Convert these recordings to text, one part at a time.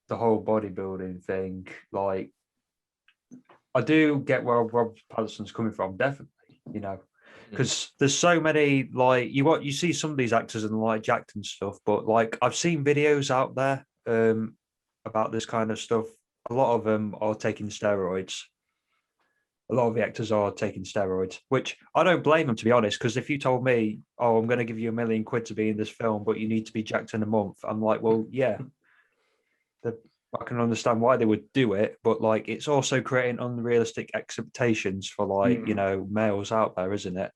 the whole bodybuilding thing, like I do get where Rob Patterson's coming from, definitely, you know, because there's so many like you see some of these actors and like jacked and stuff, but like I've seen videos out there about this kind of stuff. A lot of them are taking steroids. A lot of the actors are taking steroids, which I don't blame them, to be honest. Because if you told me, "Oh, I'm going to give you £1 million to be in this film, but you need to be jacked in a month," I'm like, "Well, yeah, I can understand why they would do it, but like it's also creating unrealistic expectations for like males out there, isn't it?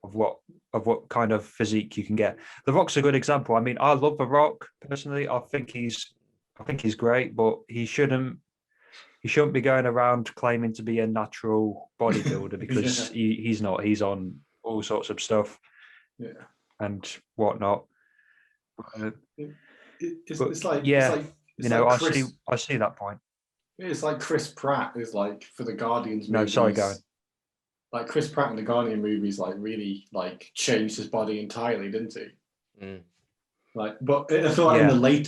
Of what kind of physique you can get. The Rock's a good example. I mean, I love The Rock personally. I think he's great, but he shouldn't be going around claiming to be a natural bodybuilder because he's not. He's on all sorts of stuff, and whatnot. It's like I see that point. It's like Chris Pratt is like for the Guardians movies. No, sorry, go on. Like Chris Pratt in the Guardian movies, like really like changed his body entirely, didn't he? Like, but I feel like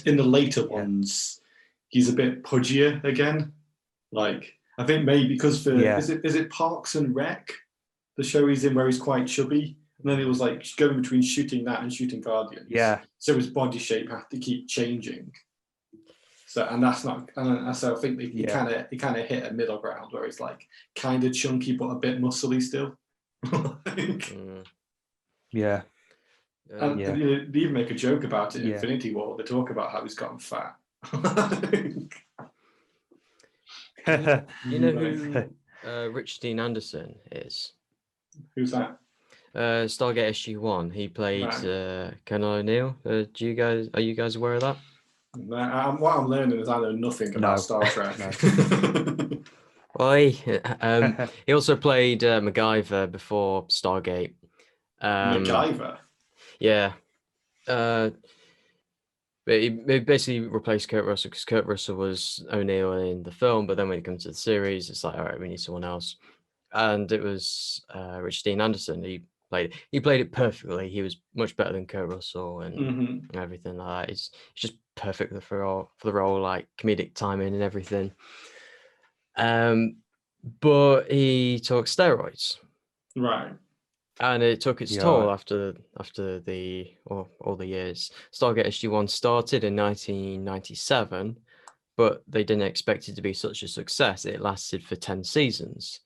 in the later ones, he's a bit pudgier again. Like, I think maybe because is it Parks and Rec, the show he's in where he's quite chubby, and then it was like going between shooting that and shooting Guardians. Yeah. So his body shape had to keep changing. So and that's not. And so I think he kind of hit a middle ground where it's like kind of chunky but a bit muscly still. Yeah. And they even make a joke about it in Infinity War. They talk about how he's gotten fat. You know who Richard Dean Anderson is? Who's that? Stargate SG-1. He played Colonel O'Neill. Are you guys aware of that? What I'm learning is I know nothing about Star Trek. He also played MacGyver before Stargate. MacGyver? Yeah. But he basically replaced Kurt Russell because Kurt Russell was O'Neill in the film, but then when it comes to the series, it's like, all right, we need someone else. And it was Richard Dean Anderson. He played it perfectly. He was much better than Kurt Russell and everything like that. It's just perfect for the role, like comedic timing and everything. But he took steroids. Right. And it took its toll after all the years. Stargate SG-1 started in 1997, but they didn't expect it to be such a success. It lasted for 10 seasons.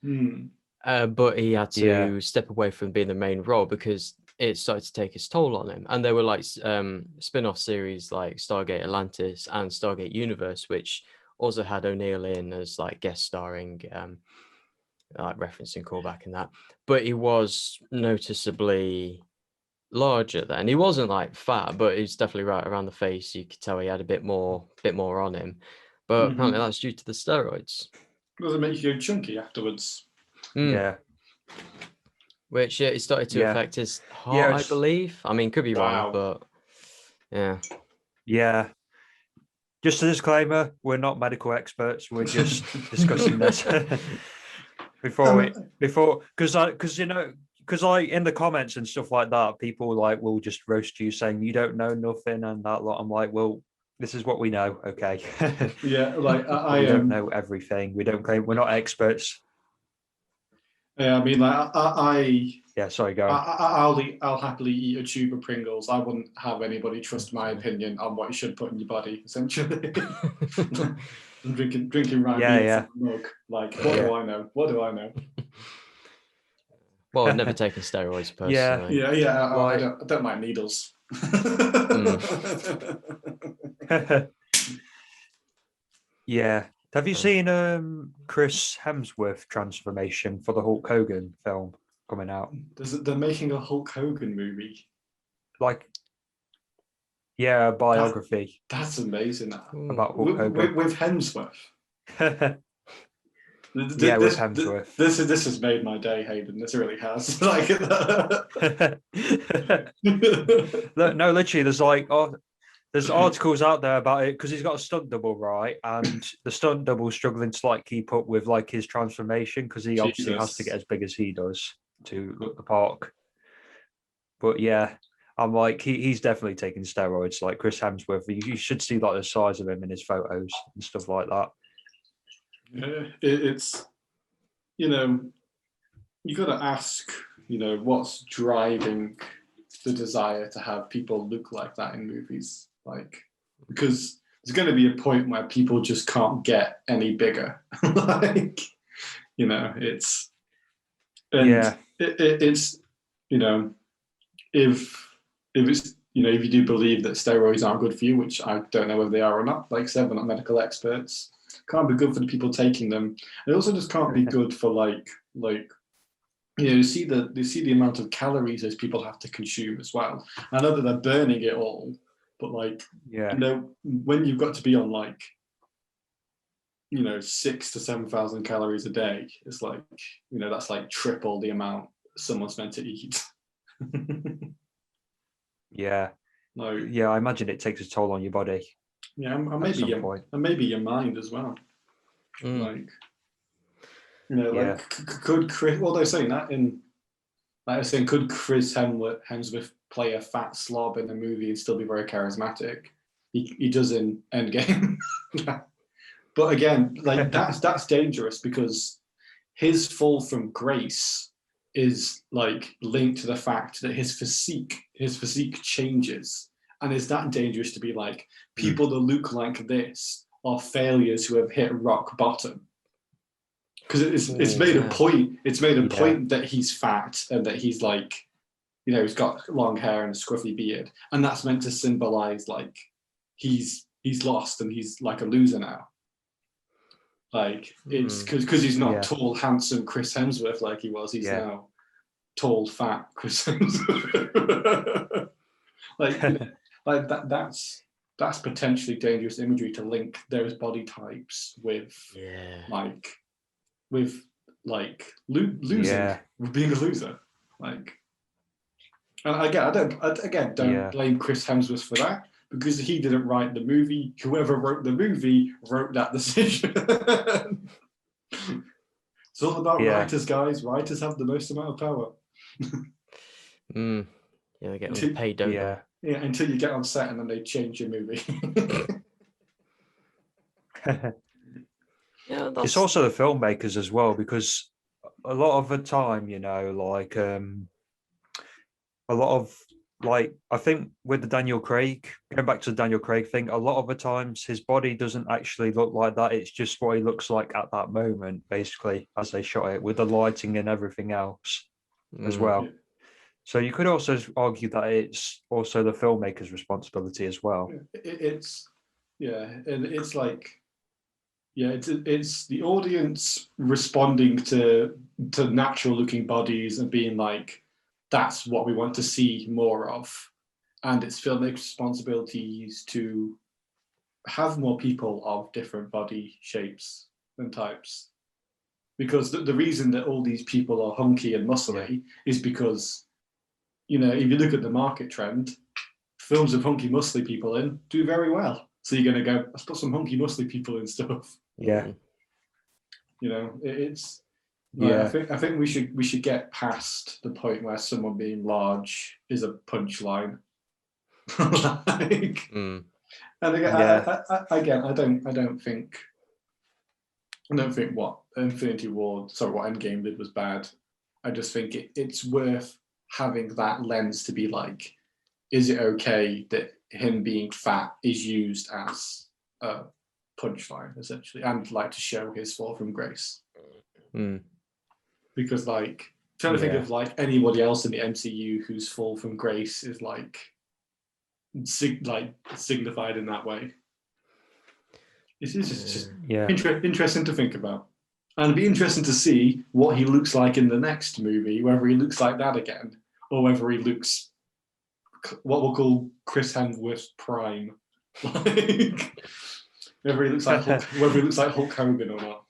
But he had to step away from being the main role because it started to take its toll on him. And there were like spin-off series like Stargate Atlantis and Stargate Universe, which also had O'Neill in as like guest starring, like referencing callback and that. But he was noticeably larger then. He wasn't like fat, but he's definitely right around the face. You could tell he had a bit more on him. But apparently that's due to the steroids. Does it make you go chunky afterwards? Yeah. Which it started to affect his heart, I believe. I mean, could be wrong, but yeah. Yeah. Just a disclaimer, we're not medical experts. We're just discussing this because in the comments and stuff like that, people like will just roast you saying you don't know nothing and that lot. I'm like, well, this is what we know, okay? Yeah, like we don't know everything. We don't claim we're not experts. Yeah, I mean, like sorry, go on. I'll happily eat a tube of Pringles. I wouldn't have anybody trust my opinion on what you should put in your body, essentially. And drinking rye beers from a mug. Like, what do I know? What do I know? Well, I've never taken steroids personally. Yeah. I don't mind needles. Yeah. Have you seen Chris Hemsworth transformation for the Hulk Hogan film coming out? They're making a Hulk Hogan movie. Like, a biography. That's amazing. About Hulk Hogan. With Hemsworth. With Hemsworth. This has made my day, Hayden. This really has. Like, no, literally, there's articles out there about it because he's got a stunt double, right? And the stunt double struggling to like keep up with like his transformation because he obviously has to get as big as he does to look the part. But yeah, I'm like, he's definitely taking steroids. Like Chris Hemsworth, you should see like the size of him in his photos and stuff like that. Yeah, it's, you know, you got to ask, you know, what's driving the desire to have people look like that in movies, like, because there's going to be a point where people just can't get any bigger. Like, you know, it's, and it's, you know, if it's, you know, if you do believe that steroids aren't good for you, which I don't know whether they are or not, like I said, we're not medical experts, can't be good for the people taking them. It also just can't be good for like, you know, you see the amount of calories those people have to consume as well. I know that they're burning it all, but like, you know, when you've got to be on like, you know, 6,000 to 7,000 calories a day, it's like, you know, that's like triple the amount someone's meant to eat. I imagine it takes a toll on your body. Yeah, and maybe your mind as well. Like, you know, like could Chris? Well, they're saying that in, like I was saying, could Chris Hemsworth play a fat slob in a movie and still be very charismatic? He does in Endgame. But again, like that's dangerous because his fall from grace is like linked to the fact that his physique changes, and is that dangerous to be like, people that look like this are failures who have hit rock bottom? Because it's made a point. It's made a point that he's fat and that he's like, you know, he's got long hair and a scruffy beard, and that's meant to symbolize like he's lost and he's like a loser now. Like it's because he's not tall, handsome Chris Hemsworth like he was. He's now tall, fat Chris Hemsworth. like that's potentially dangerous imagery to link those body types with losing, with being a loser. Like, and again, I don't blame Chris Hemsworth for that, because he didn't write the movie. Whoever wrote the movie wrote that decision. It's all about writers, guys. Writers have the most amount of power. Yeah, they get paid, don't they? Yeah, until you get on set and then they change your movie. It's also the filmmakers as well, because a lot of the time, you know, like a lot of, like, I think with the Daniel Craig, going back to the Daniel Craig thing, a lot of the times his body doesn't actually look like that. It's just what he looks like at that moment, basically, as they shot it, with the lighting and everything else as well. So you could also argue that it's also the filmmaker's responsibility as well. It's like, it's the audience responding to natural looking bodies and being like, that's what we want to see more of. And it's filmmakers' responsibilities to have more people of different body shapes and types. Because the reason that all these people are hunky and muscly is because, you know, if you look at the market trend, films with hunky muscly people in do very well. So you're going to go, let's put some hunky muscly people in stuff. Yeah. You know, it's, I think we should get past the point where someone being large is a punchline. And again, I don't think what Endgame did was bad. I just think it's worth having that lens to be like, is it okay that him being fat is used as a punchline, essentially, and like to show his fall from grace? Because like, trying to think of like anybody else in the MCU whose fall from grace is like signified in that way. It's just interesting to think about, and it'd be interesting to see what he looks like in the next movie, whether he looks like that again, or whether he looks what we'll call Chris Hemsworth prime, like whether he looks like Hulk Hogan or not.